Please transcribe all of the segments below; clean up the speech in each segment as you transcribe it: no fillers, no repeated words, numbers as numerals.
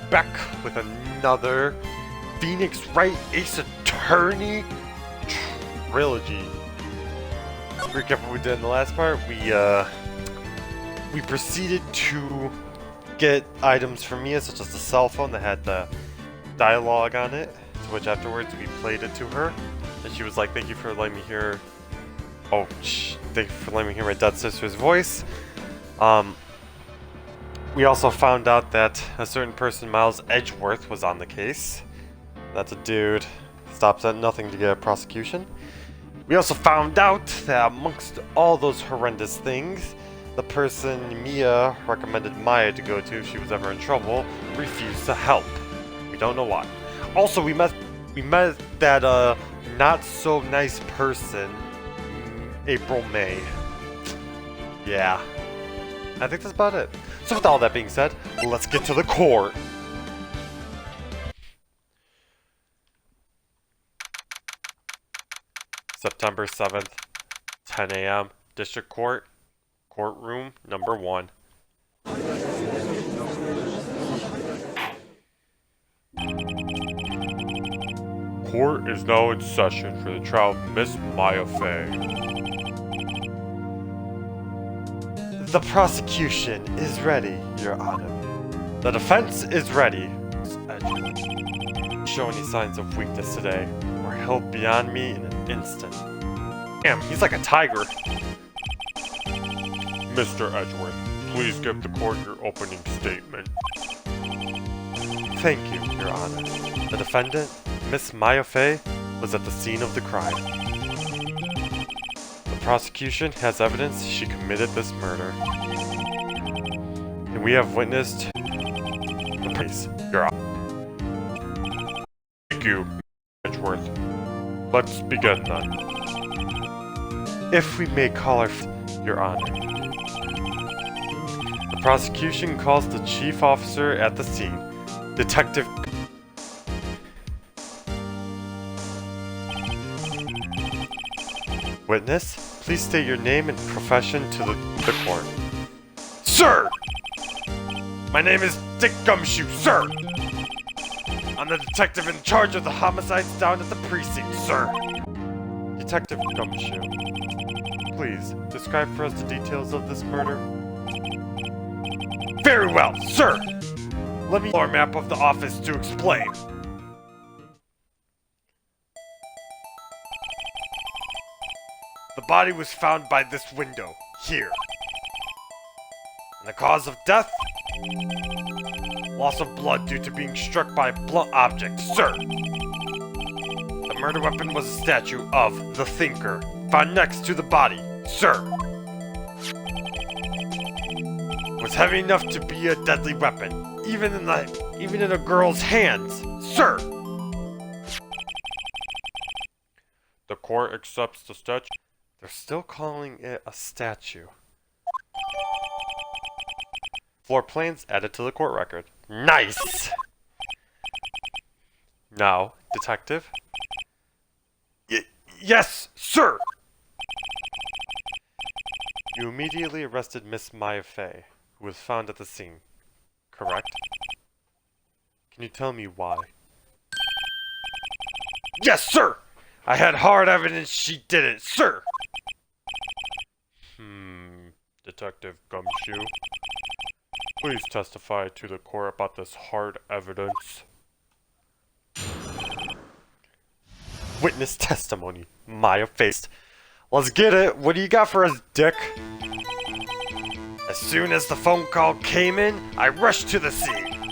back with another Phoenix Wright Ace Attorney trilogy. Recap what we did in the last part. We proceeded to get items from Mia, such as the cell phone that had the dialogue on it, to which afterwards we played it to her, and she was like, "Thank you for letting me hear." Oh, thank you for letting me hear my dead sister's voice. We also found out that a certain person, Miles Edgeworth, was on the case. That's a dude. Stops at nothing to get a prosecution. We also found out that amongst all those horrendous things, the person Mia recommended Maya to go to if she was ever in trouble refused to help. We don't know why. Also, we met that not so nice person, April May. Yeah. I think that's about it. So with all that being said, let's get to the court. September 7th, 10 a.m. District Court, Courtroom number 1. Court is now in session for the trial of Miss Maya Fey. The prosecution is ready, Your Honor. The defense is ready. Show any signs of weakness today, or he'll be on me in an instant. Damn, he's like a tiger. Mr. Edgeworth, please give the court your opening statement. Thank you, Your Honor. The defendant, Miss Maya Fey, was at the scene of the crime. The prosecution has evidence she committed this murder. And we have witnessed the police, Your Honor. Thank you, Edgeworth. Let's begin then. If we may call her, Your Honor. The prosecution calls the chief officer at the scene, Detective. Witness, please state your name and profession to the court. Sir! My name is Dick Gumshoe, sir! I'm the detective in charge of the homicides down at the precinct, sir. Detective Gumshoe, please describe for us the details of this murder. Very well, sir! Let me floor map of the office to explain. The body was found by this window, here. And the cause of death? Loss of blood due to being struck by a blunt object, sir. The murder weapon was a statue of the Thinker, found next to the body, sir. It was heavy enough to be a deadly weapon, even in a girl's hands, sir. The court accepts the statue. They're still calling it a statue. Floor plans added to the court record. Nice! Now, detective. Yes, sir! You immediately arrested Miss Maya Fey, who was found at the scene, correct? Can you tell me why? Yes, sir! I had hard evidence she did it, sir! Detective Gumshoe. Please testify to the court about this hard evidence. Witness testimony. Maya faced. Let's get it. What do you got for us, Dick? As soon as the phone call came in, I rushed to the scene.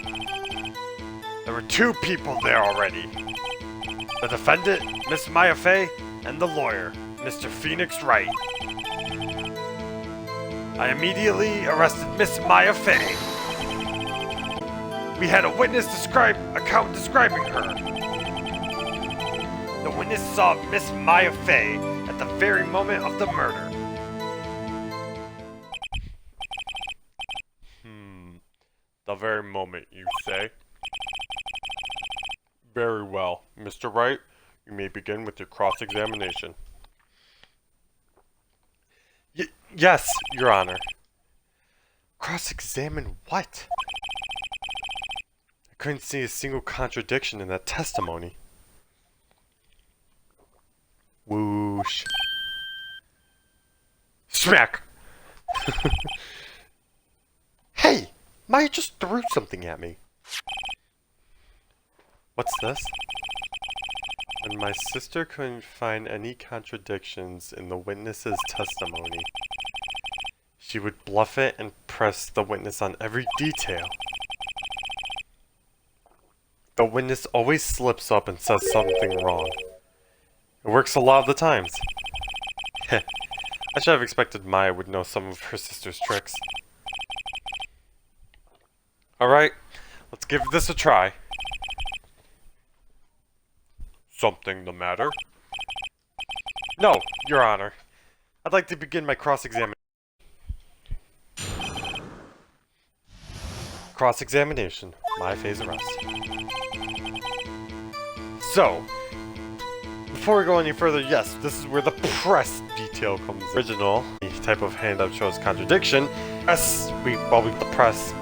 There were 2 people there already. The defendant, Miss Maya Fey, and the lawyer, Mr. Phoenix Wright. I immediately arrested Miss Maya Fey. We had a witness account describing her. The witness saw Miss Maya Fey at the very moment of the murder. The very moment, you say? Very well. Mr. Wright, you may begin with your cross-examination. Yes, Your Honor. Cross-examine what? I couldn't see a single contradiction in that testimony. Whoosh. Smack! Hey! Maya just threw something at me. What's this? When my sister couldn't find any contradictions in the witness's testimony, she would bluff it and press the witness on every detail. The witness always slips up and says something wrong. It works a lot of the times. I should have expected Maya would know some of her sister's tricks. Alright, let's give this a try. Something the matter? No, Your Honor. I'd like to begin my cross-examination. Cross-examination. My phase arrest. So, before we go any further, yes, this is where the press detail comes in. Original, the type of handout shows contradiction. Press, we press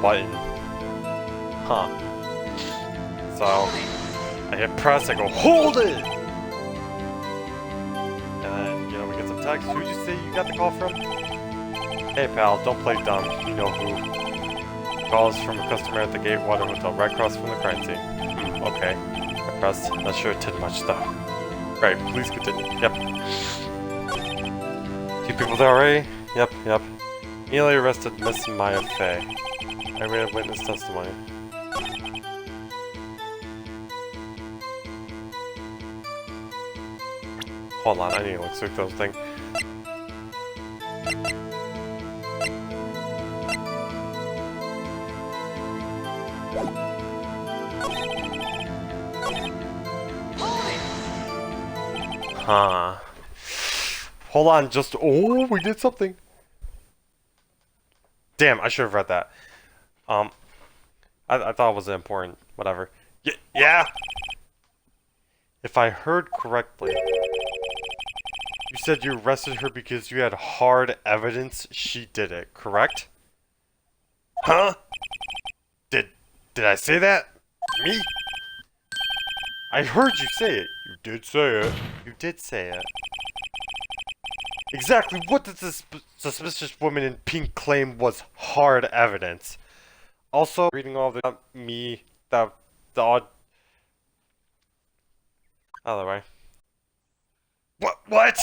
button. Huh. So, I hit press, I go, hold it! And then, you know, we get some text. Who'd you say you got the call from? Hey pal, don't play dumb. You know who. Calls from a customer at the Gatewater Hotel, right across from the crime scene. Okay. I pressed. Not sure it did much though. Right, please continue. Yep. 2 people there already? Yep. Nearly arrested Miss Maya Fey. I read a witness testimony. Hold on, I need to look through those things. Huh. Hold on, just... Oh, we did something. Damn, I should have read that. I thought it was important. Whatever. Yeah? If I heard correctly, you said you arrested her because you had hard evidence she did it, correct? Huh? Did I say that? Me? I heard you say it. You did say it. You did say it. Exactly what did this suspicious woman in pink claim was hard evidence? Also, reading all the the odd... Other way. What?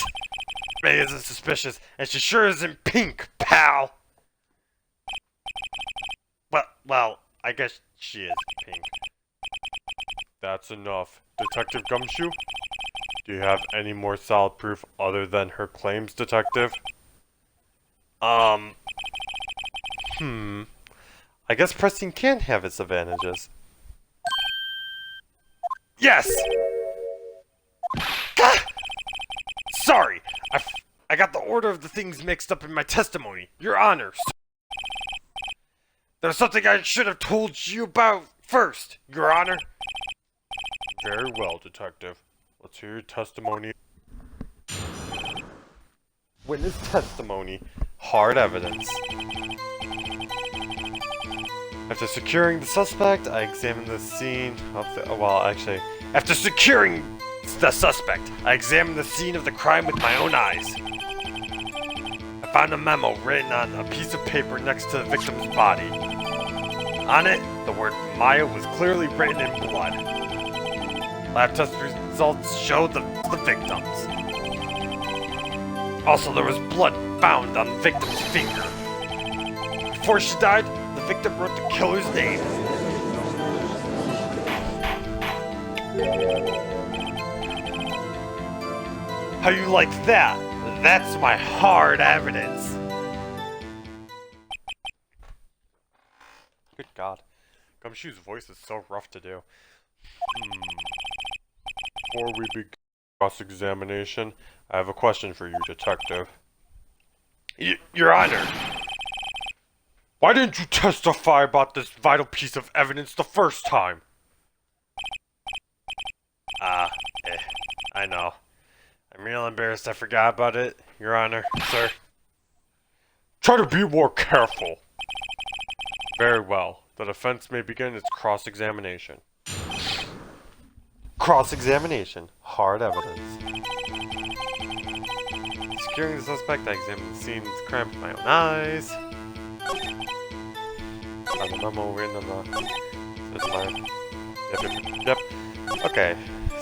May isn't suspicious, and she sure isn't pink, pal! Well, I guess she is pink. That's enough. Detective Gumshoe? Do you have any more solid proof other than her claims, Detective? I guess pressing can have its advantages. Yes! Gah! Sorry! I got the order of the things mixed up in my testimony. Your Honor. There's something I should have told you about first, Your Honor. Very well, Detective. Let's hear your testimony. Witness testimony. Hard evidence. After securing the suspect, I examined the scene of the... Well, actually... After securing the suspect, I examined the scene of the crime with my own eyes. I found a memo written on a piece of paper next to the victim's body. On it, the word Maya was clearly written in blood. Lab test results showed the victims. Also, there was blood found on the victim's finger. Before she died, the victim wrote the killer's name. How you like that? That's my hard evidence. Good God. Gumshoe's voice is so rough to do. Before we begin cross-examination, I have a question for you, Detective. Your Honor! Why didn't you testify about this vital piece of evidence the first time? I know. I'm real embarrassed I forgot about it, Your Honor, sir. Try to be more careful. Very well. The defense may begin its cross-examination. Cross-examination. Hard evidence. Securing the suspect, I examined the scene of the crime with my own eyes. Found the memo written on the... Yep. Okay.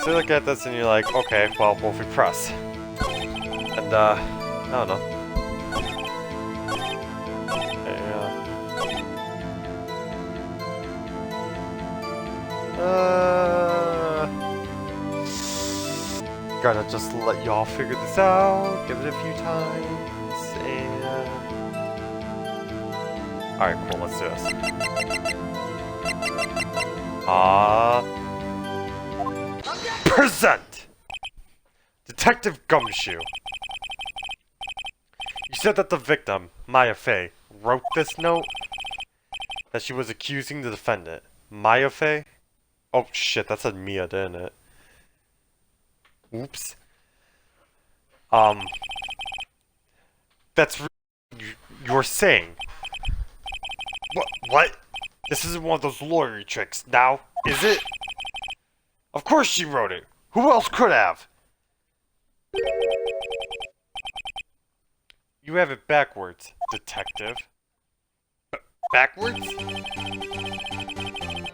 So you look at this and you're like, okay, well, what if we press? And, I don't know. Gonna just let y'all figure this out, give it a few times, and... Alright, cool, let's do this. Present! Detective Gumshoe. You said that the victim, Maya Fey, wrote this note? That she was accusing the defendant. Maya Fey? Oh shit, that said Mia, didn't it? Oops. That's you're saying. What? This isn't one of those lawyer tricks, now, is it? Of course she wrote it. Who else could have? You have it backwards, detective. Backwards?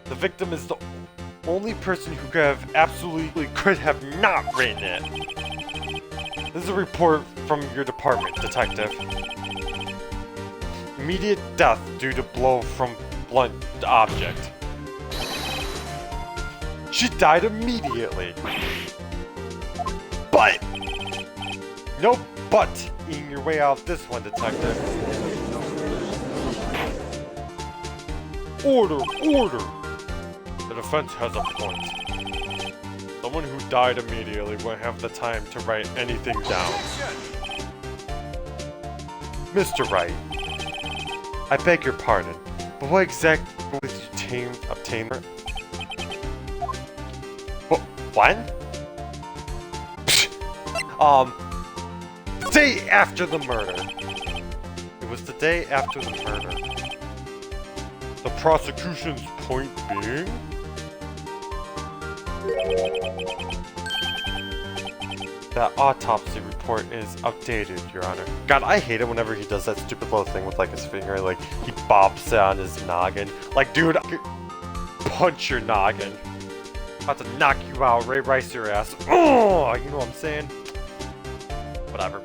The victim is the only person who could have not written it. This is a report from your department, detective. Immediate death due to blow from blunt object. She died immediately. But! No but eating your way out of this one, detective. Order! The defense has a point. Someone who died immediately won't have the time to write anything down. Mr. Wright, I beg your pardon, but what exactly did you obtain? When? The day after the murder. It was the day after the murder. The prosecution's point being? That autopsy report is outdated, Your Honor. God, I hate it whenever he does that stupid little thing with, like, his finger, like, he bops it on his noggin. Like, dude, I could punch your noggin. I'm about to knock you out, Ray Rice your ass. Oh, you know what I'm saying? Whatever.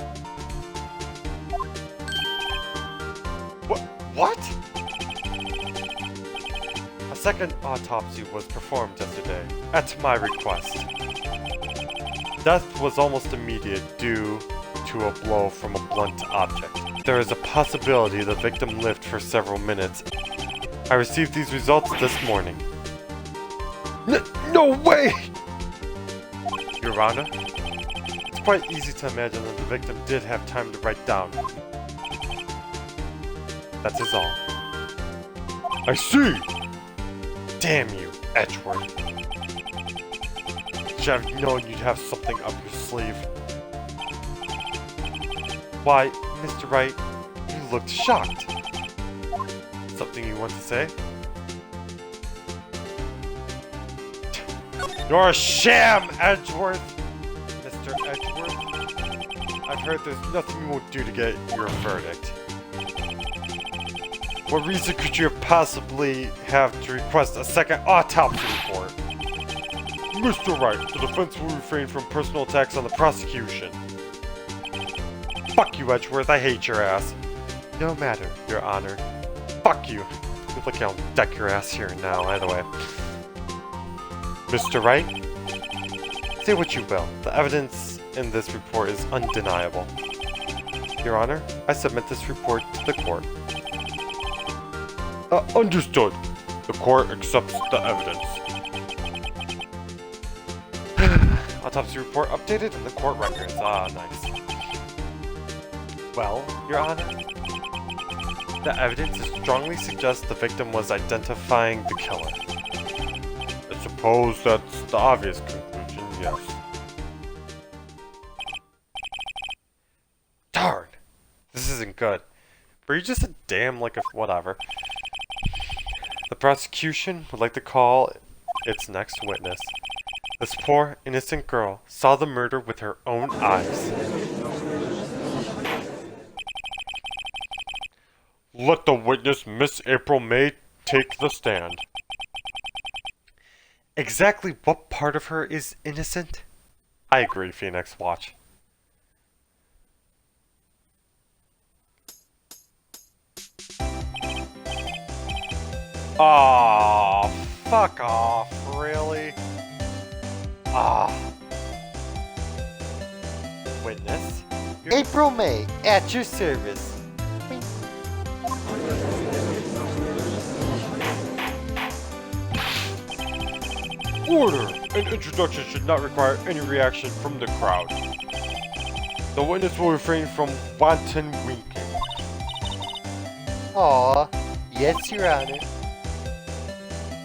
What? A second autopsy was performed yesterday, at my request. Death was almost immediate due to a blow from a blunt object. There is a possibility the victim lived for several minutes. I received these results this morning. No way! Your Honor, it's quite easy to imagine that the victim did have time to write down. That is all. I see! Damn you, Edgeworth. Should have known you'd have something up your sleeve. Why, Mr. Wright, you looked shocked. Something you want to say? You're a sham, Edgeworth! Mr. Edgeworth, I've heard there's nothing you won't do to get your verdict. What reason could you possibly have to request a second autopsy report? Mr. Wright, the defense will refrain from personal attacks on the prosecution. Fuck you, Edgeworth, I hate your ass. No matter, Your Honor. Fuck you. Look like I'll deck your ass here now, either way. Mr. Wright? Say what you will, the evidence in this report is undeniable. Your Honor, I submit this report to the court. Understood. The court accepts the evidence. Autopsy report updated in the court records. Ah, nice. Well, Your Honor, the evidence strongly suggests the victim was identifying the killer. I suppose that's the obvious conclusion, yes. Darn! This isn't good. Were you just a damn, like, a whatever? The prosecution would like to call its next witness. This poor, innocent girl saw the murder with her own eyes. Let the witness, Miss April May, take the stand. Exactly what part of her is innocent? I agree, Phoenix. Watch. Aw, fuck off, really? Ah. Witness? April May, at your service. Order! An introduction should not require any reaction from the crowd. The witness will refrain from wanton winking. Aw, yes, Your Honor.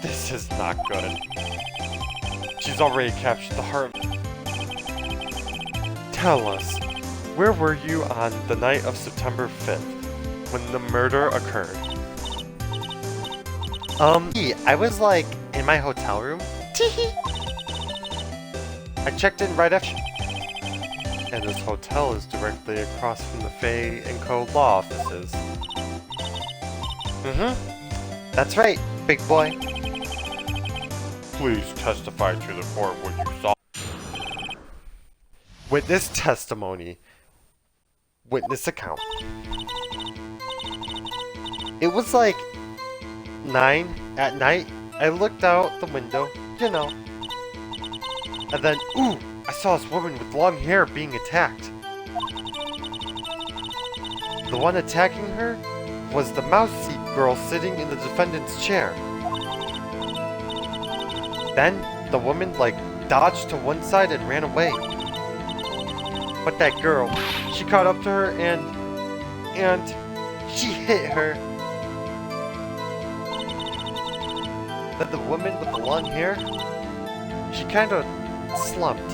This is not good. She's already captured the heart. Tell us, where were you on the night of September 5th, when the murder occurred? I was like in my hotel room. I checked in right after. And this hotel is directly across from the Faye & Co. law offices. That's right, big boy. Please testify to the court what you saw. Witness testimony. Witness account. It was like 9 at night. I looked out the window, you know. And then, ooh, I saw this woman with long hair being attacked. The one attacking her was the mouse seat girl sitting in the defendant's chair. Then the woman like dodged to one side and ran away. But that girl, she caught up to her and she hit her. Then the woman with the long hair, she kind of slumped.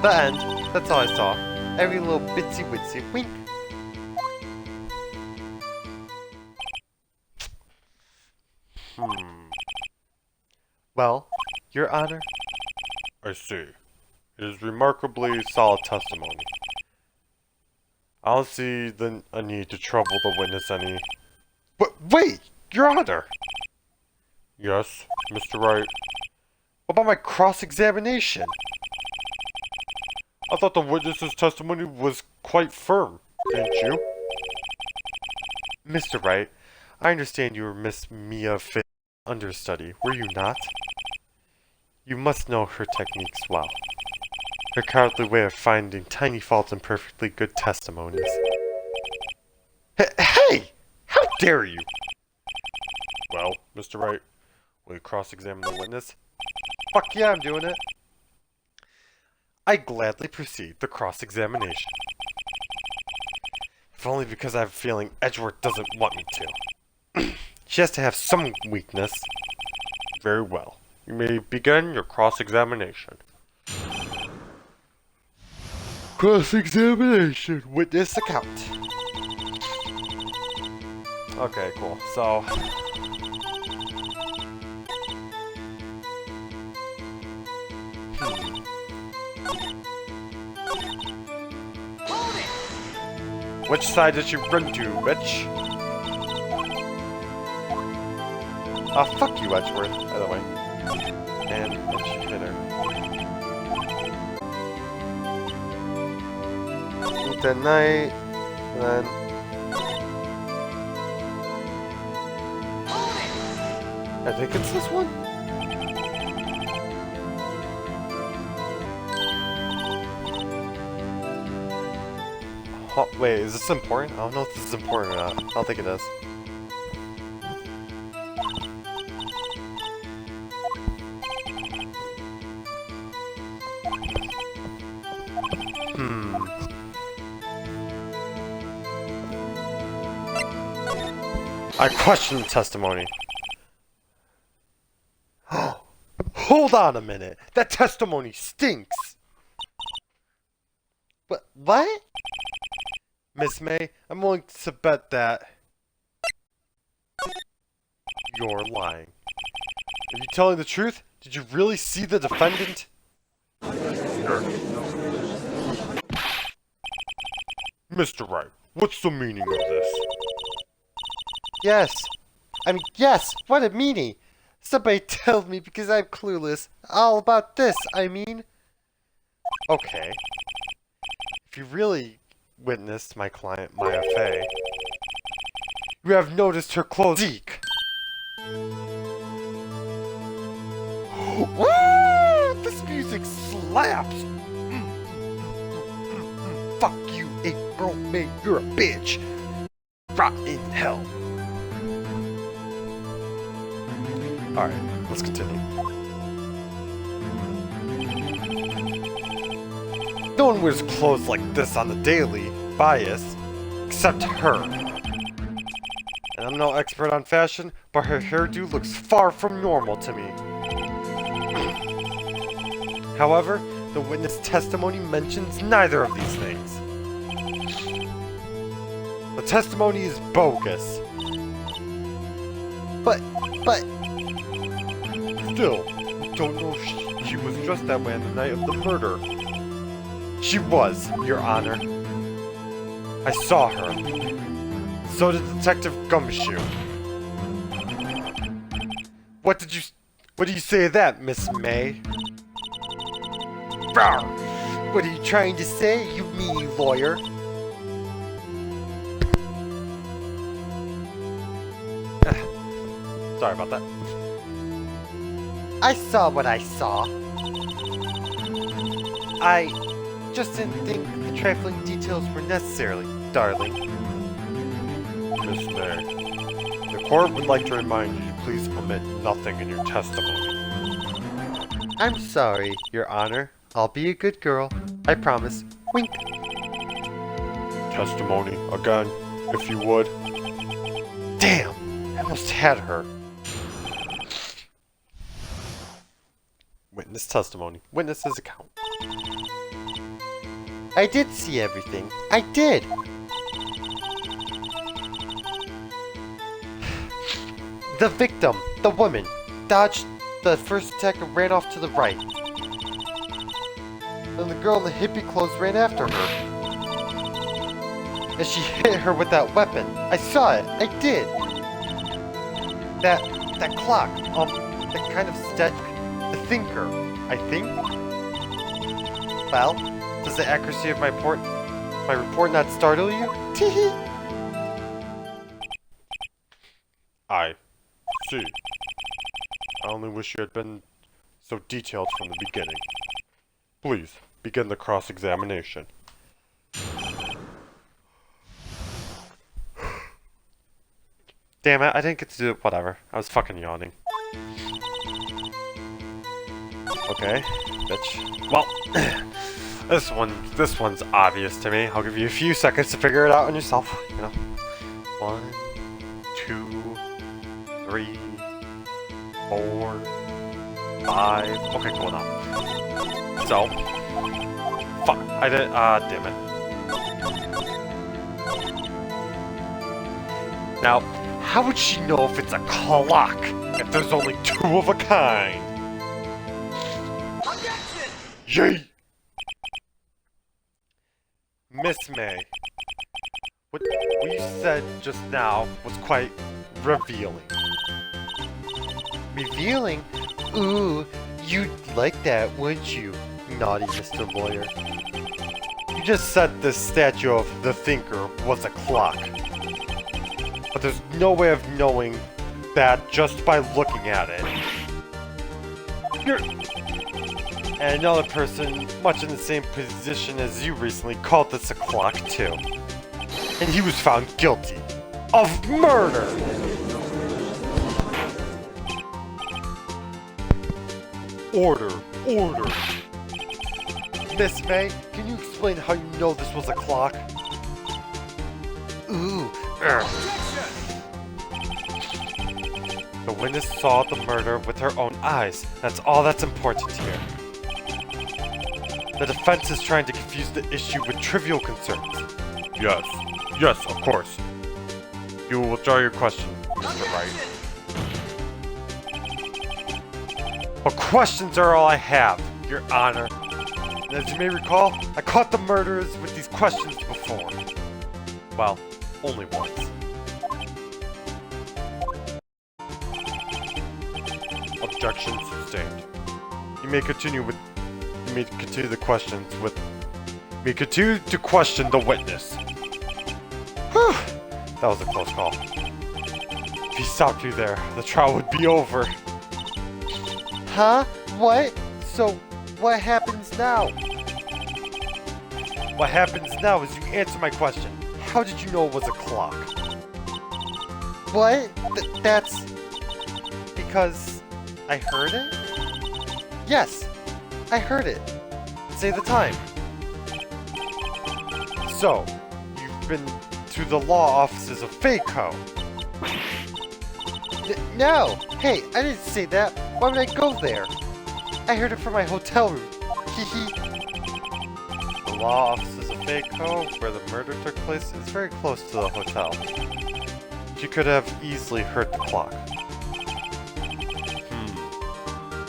The end. That's all I saw. Every little bitsy witsy wink. Well, Your Honor. I see. It is remarkably solid testimony. I don't see a need to trouble the witness any. But wait, Your Honor! Yes, Mr. Wright? What about my cross-examination? I thought the witness's testimony was quite firm, didn't you? Mr. Wright, I understand you were Miss Mia Finn's understudy, were you not? You must know her techniques well. Her cowardly way of finding tiny faults in perfectly good testimonies. Hey! How dare you! Well, Mr. Wright, will you cross-examine the witness? Fuck yeah, I'm doing it. I gladly proceed the cross-examination. If only because I have a feeling Edgeworth doesn't want me to. She has to have some weakness. Very well. You may begin your cross-examination. Cross-examination. Witness account. Okay, cool. So... Which side did you run to, bitch? Fuck you, Edgeworth, by the way. And then she hit her. Good night. And then... I think it's this one? Oh, wait, is this important? I don't know if this is important or not. I don't think it is. I question the testimony. Hold on a minute. That testimony stinks. What? Miss May, I'm willing to bet that... You're lying. Are you telling the truth? Did you really see the defendant? Mr. Wright, what's the meaning of this? Yes. Yes, what a meaning. Somebody tell me because I'm clueless. All about this, I mean. Okay. If you really witnessed my client, Maya Fey, you have noticed her clothes. Zeke! Woo! This music slaps! Fuck you, April May, you're a bitch! Rot in hell! Alright, let's continue. No one wears clothes like this on the daily, bias, except her. And I'm no expert on fashion, but her hairdo looks far from normal to me. However, the witness testimony mentions neither of these things. The testimony is bogus. But... Still, we don't know if she was dressed that way on the night of the murder. She was, Your Honor. I saw her. So did Detective Gumshoe. What do you say to that, Miss May? Rawr! What are you trying to say, you meanie lawyer? Sorry about that. I saw what I saw. I just didn't think the trifling details were necessary, darling. Miss May, the court would like to remind you to please omit nothing in your testimony. I'm sorry, Your Honor. I'll be a good girl. I promise. Wink. Testimony, again, if you would. Damn! I almost had her. Witness testimony. Witness's account. I did see everything. I did! The victim, the woman, dodged the first attack and ran off to the right. And the girl in the hippie clothes ran after her. And she hit her with that weapon. I saw it. I did. That clock. That kind of the thinker, I think. Well, does the accuracy of my report not startle you? Teehee. I see. I only wish you had been so detailed from the beginning. Please, begin the cross-examination. Damn it, I didn't get to do it. Whatever. I was fucking yawning. Okay, bitch. Well, this one's obvious to me. I'll give you a few seconds to figure it out on yourself, you know. 1, 2, 3, 4, 5. Okay, cool now. So, fuck, I did, damn it. Now, how would she know if it's a clock if there's only 2 of a kind? Objection! Yay! Miss May, what you said just now was quite revealing. Revealing? Ooh, you'd like that, wouldn't you, naughty Mr. Lawyer? You just said this statue of the Thinker was a clock. But there's no way of knowing that just by looking at it. And another person, much in the same position as you recently, called this a clock too. And he was found guilty of murder! Order! Order! Miss May, can you explain how you know this was a clock? Ooh, The witness saw the murder with her own eyes. That's all that's important here. The defense is trying to confuse the issue with trivial concerns. Yes. Yes, of course. You will withdraw your question, Mr. Wright. But questions are all I have, Your Honor. And as you may recall, I caught the murderers with these questions before. Well, only once. Objection sustained. You may continue the questions with... You may continue to question the witness. Whew! That was a close call. If he stopped you there, the trial would be over. Huh? What? So, what happens now? What happens now is you answer my question. How did you know it was a clock? What? That's... Because I heard it? Yes, I heard it. Say the time. So, you've been to the law offices of FACO. No! Hey, I didn't say that. Why would I go there? I heard it from my hotel room. Hee. The law offices of FACO, where the murder took place, is very close to the hotel. You could have easily heard the clock.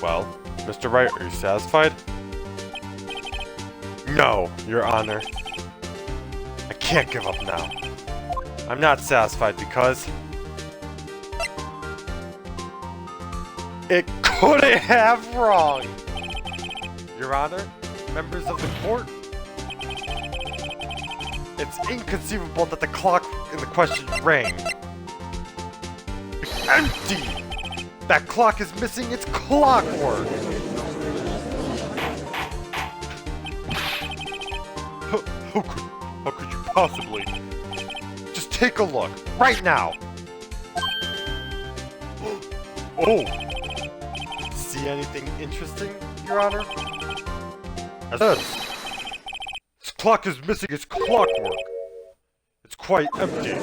Well, Mr. Wright, are you satisfied? No, Your Honor. I can't give up now. I'm not satisfied because... it couldn't have wrong! Your Honor, members of the court, it's inconceivable that the clock in the question rang. It's empty! That clock is missing its clockwork! How could you possibly? Just take a look, right now! Oh! See anything interesting, Your Honor? As this clock is missing its clockwork. It's quite empty.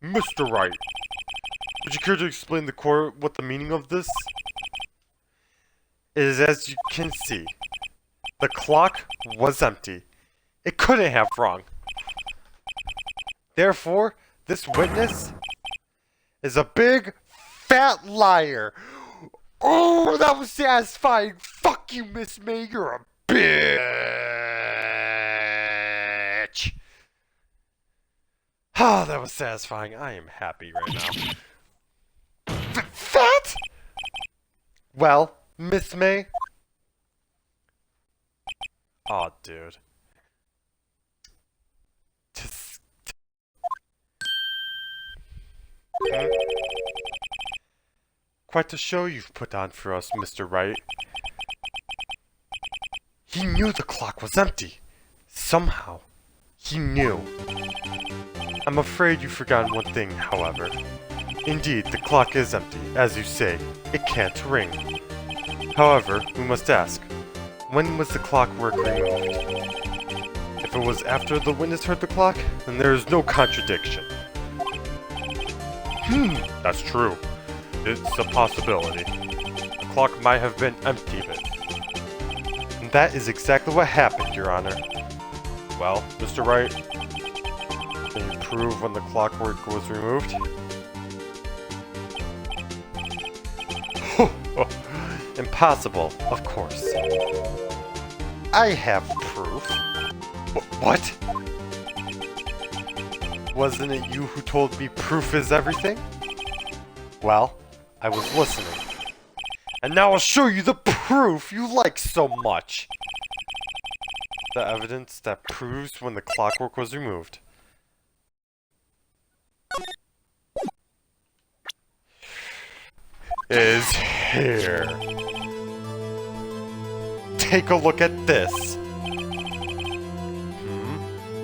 Mr. Wright, would you care to explain to the court what the meaning of this? It is as you can see. The clock was empty. It couldn't have wrong. Therefore, this witness is a big, fat liar. Oh, that was satisfying. Fuck you, Miss May. You're a bitch. Ah, that was satisfying. I am happy right now. Fat? Well, Miss May? Aw, dude. Quite a show you've put on for us, Mr. Wright. He knew the clock was empty. Somehow. He knew. I'm afraid you've forgotten one thing, however. Indeed, the clock is empty. As you say, it can't ring. However, we must ask, when was the clockwork removed? If it was after the witness heard the clock, then there is no contradiction. That's true. It's a possibility. The clock might have been emptied. And that is exactly what happened, Your Honor. Well, Mr. Wright, can you prove when the clockwork was removed? Impossible, of course. I have proof. What? Wasn't it you who told me proof is everything? Well, I was listening. And now I'll show you the proof you like so much. The evidence that proves when the clockwork was removed. Is here. Take a look at this.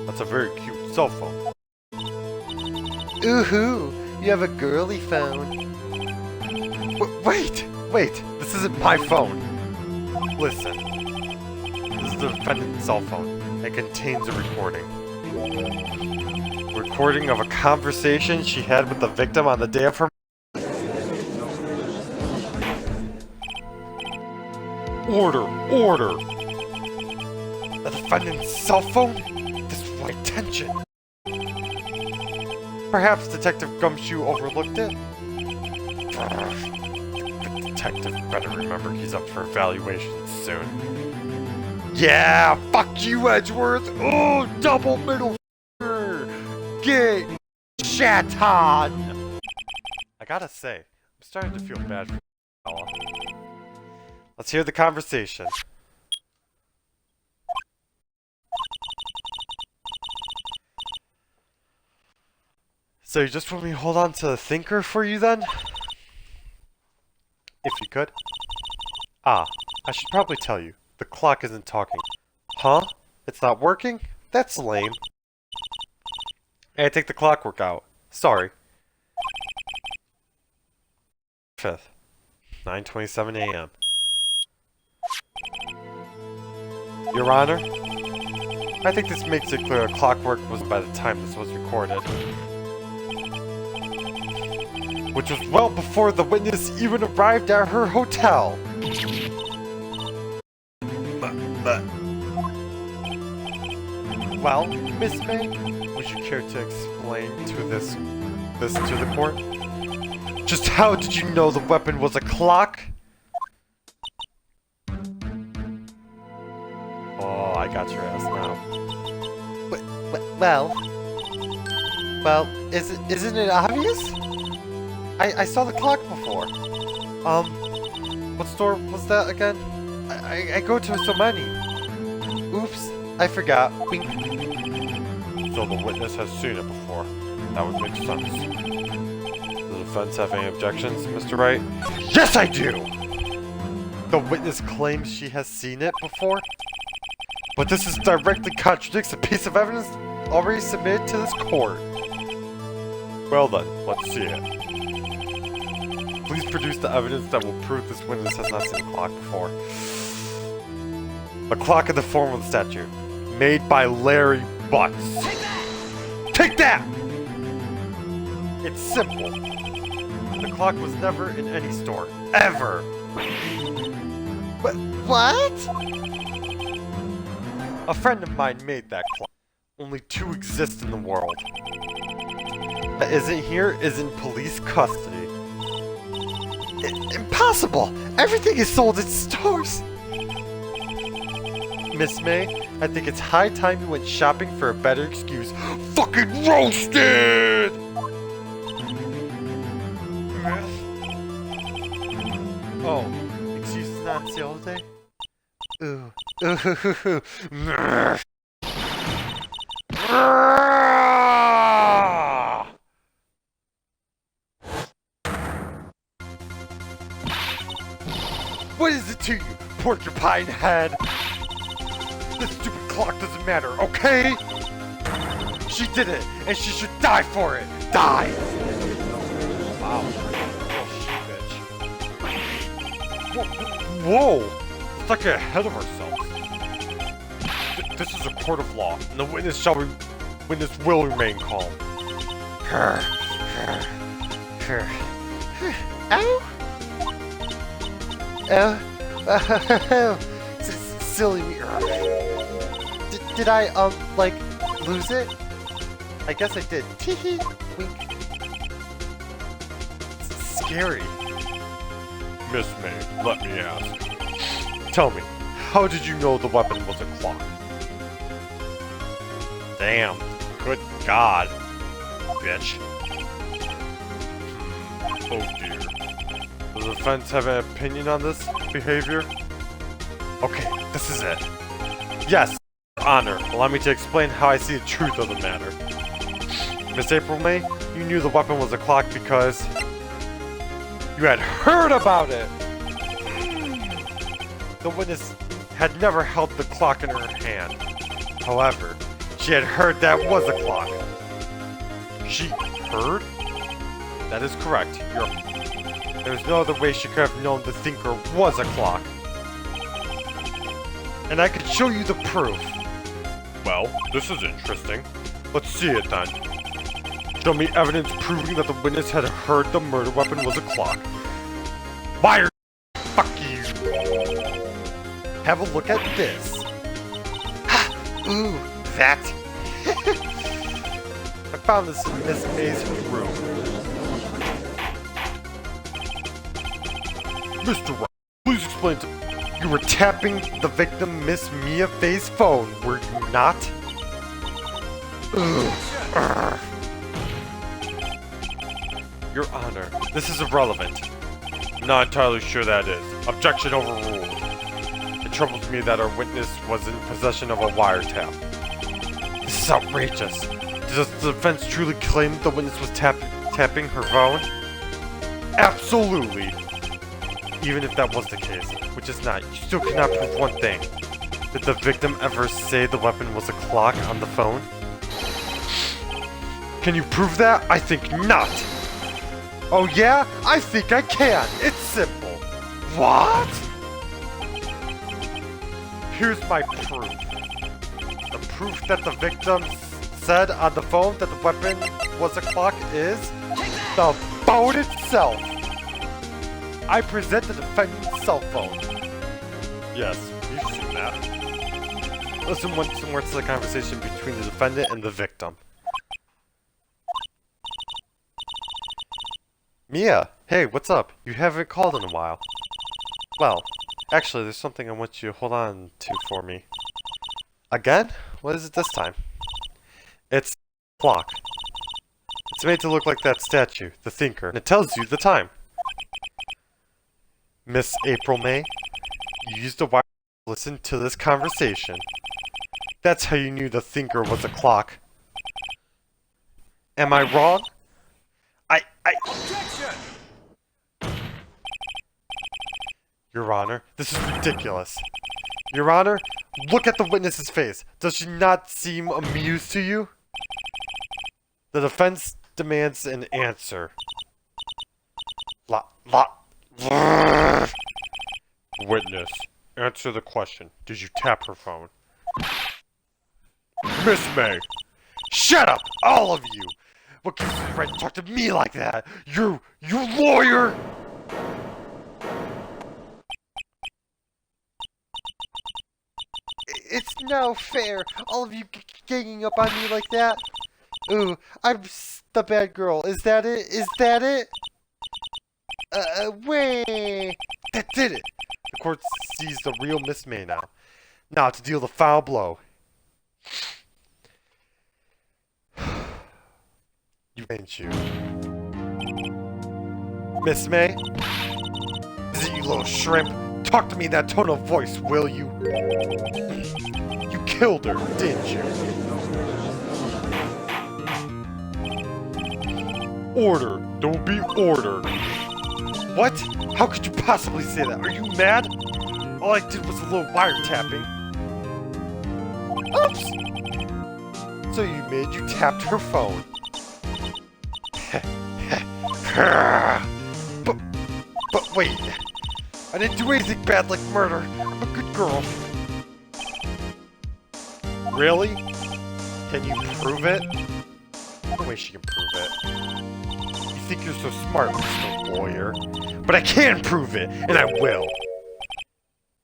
That's a very cute cell phone. Ooh-hoo, you have a girly phone. Wait, this isn't my phone. Listen, this is the defendant's cell phone. It contains a recording. Recording of a conversation she had with the victim on the day of her... Order! The defendant's cell phone? This will attention. Perhaps Detective Gumshoe overlooked it? The detective better remember he's up for evaluation soon. Yeah, fuck you, Edgeworth! Oh, double middle finger! Get shat on! I gotta say, I'm starting to feel bad for fella. Let's hear the conversation. So you just want me to hold on to the thinker for you then? If you could. Ah, I should probably tell you. The clock isn't talking. Huh? It's not working? That's lame. Hey, take the clockwork out. Sorry. 5th, 9:27 a.m. Your Honor, I think this makes it clear a clockwork was by the time this was recorded. Which was well before the witness even arrived at her hotel. Well, Miss May, would you care to explain this to the court? Just how did you know the weapon was a clock? Oh, I got your ass now. Well, isn't it obvious? I saw the clock before. What store was that again? I go to so many. Oops, I forgot. Wink. So the witness has seen it before. That would make sense. Does the defense have any objections, Mr. Wright? Yes, I do! The witness claims she has seen it before? But this directly contradicts a piece of evidence already submitted to this court. Well then, let's see it. Please produce the evidence that will prove this witness has not seen a clock before. A clock in the form of the statue. Made by Larry Butts. Take that! It's simple. The clock was never in any store. Ever! What? A friend of mine made that clock. Only 2 exist in the world. That isn't here is in police custody. Impossible! Everything is sold in stores! Miss May, I think it's high time you went shopping for a better excuse. Fucking roasted! Oh, excuses not on sale today? Ooh. What is it to you, porcupine head? This stupid clock doesn't matter, okay? She did it, and she should die for it! Die! Wow. Oh, whoa! Let's not get ahead of ourselves. This is a court of law, and the witness will remain calm. Ow! Silly me. Did I, like, lose it? I guess I did. Teehee! Wink. It's scary. Miss May, let me ask. Tell me, how did you know the weapon was a clock? Damn. Good God. Bitch. Oh dear. Does the defense have an opinion on this behavior? Okay, this is it. Yes, Honor, allow me to explain how I see the truth of the matter. Miss April May, you knew the weapon was a clock because you had heard about it! The witness had never held the clock in her hand. However, she had heard that was a clock. She heard? That is correct. There's no other way she could have known the thinker was a clock. And I could show you the proof. Well, this is interesting. Let's see it then. Show me evidence proving that the witness had heard the murder weapon was a clock. Liar! Fuck you! Have a look at this. Ooh, that. I found this in Miss May's room. Mr. Wright, please explain to me. You were tapping the victim Miss Mia Faye's phone, were you not? Your Honor, this is irrelevant. I'm not entirely sure that is. Objection overruled. It troubles me that our witness was in possession of a wiretap. This is outrageous. Does the defense truly claim the witness was tapping her phone? Absolutely! Even if that was the case, which is not, you still cannot prove one thing. Did the victim ever say the weapon was a clock on the phone? Can you prove that? I think not! Oh yeah? I think I can! It's simple! What? Here's my proof. The proof that the victim said on the phone that the weapon was a clock is the phone itself! I present the defendant's cell phone. Yes, you've seen that. Listen once more to the conversation between the defendant and the victim. Mia, hey, what's up? You haven't called in a while. Well, actually, there's something I want you to hold on to for me. Again? What is it this time? It's a clock. It's made to look like that statue, the thinker, and it tells you the time. Miss April May, you used a wire to listen to this conversation. That's how you knew the thinker was a clock. Am I wrong? Objection! Your Honor, this is ridiculous. Your Honor, look at the witness's face. Does she not seem amused to you? The defense demands an answer. Witness, answer the question. Did you tap her phone? Miss May! Shut up, all of you! What gives you the right to talk to me like that? You lawyer! It's no fair, all of you ganging up on me like that. Ooh, I'm the bad girl. Is that it? Is that it? Wait. That did it. The court sees the real Miss May now. Now to deal the foul blow. You ain't you. Miss May? Is it you little shrimp? Talk to me in that tone of voice, will you? You killed her, didn't you? Order. There will be order. What? How could you possibly say that? Are you mad? All I did was a little wiretapping. Oops! So you tapped her phone. But wait. I didn't do anything bad like murder. I'm a good girl. Really? Can you prove it? No way she can prove it. You think you're so smart, Mr. Lawyer. But I can prove it, and I will.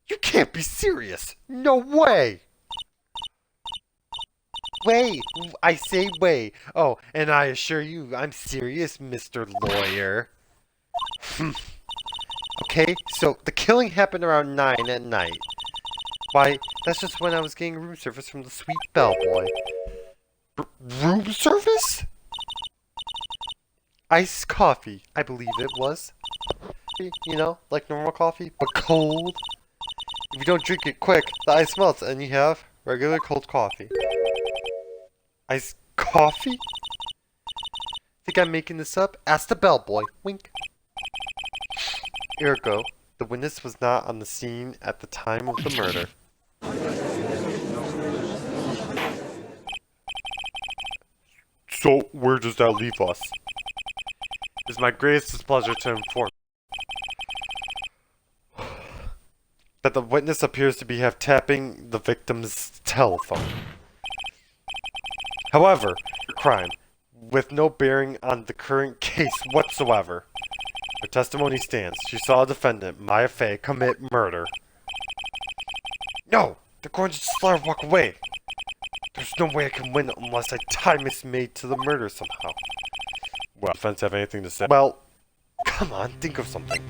You can't be serious. No way. Way. I say way. Oh, and I assure you, I'm serious, Mr. Lawyer. Okay, so the killing happened around 9 at night. Why, that's just when I was getting room service from the sweet bellboy. Room service? Iced coffee, I believe it was. You know, like normal coffee, but cold. If you don't drink it quick, the ice melts and you have regular cold coffee. Iced coffee? Think I'm making this up? Ask the bellboy. Wink. Ergo, the witness was not on the scene at the time of the murder. So, where does that leave us? It is my greatest displeasure to inform that the witness appears to be tapping the victim's telephone. However, crime, with no bearing on the current case whatsoever. Her testimony stands. She saw a defendant, Maya Faye, commit murder. No! They're going to just let her walk away. There's no way I can win unless I tie Miss May to the murder somehow. Well, defense have anything to say? Well, come on, think of something.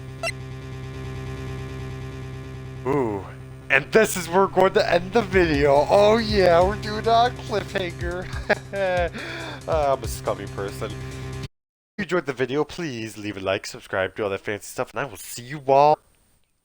Ooh. And this is where we're going to end the video. Oh yeah, we're doing a cliffhanger. I'm a scummy person. If you enjoyed the video, please leave a like, subscribe, do all that fancy stuff, and I will see you all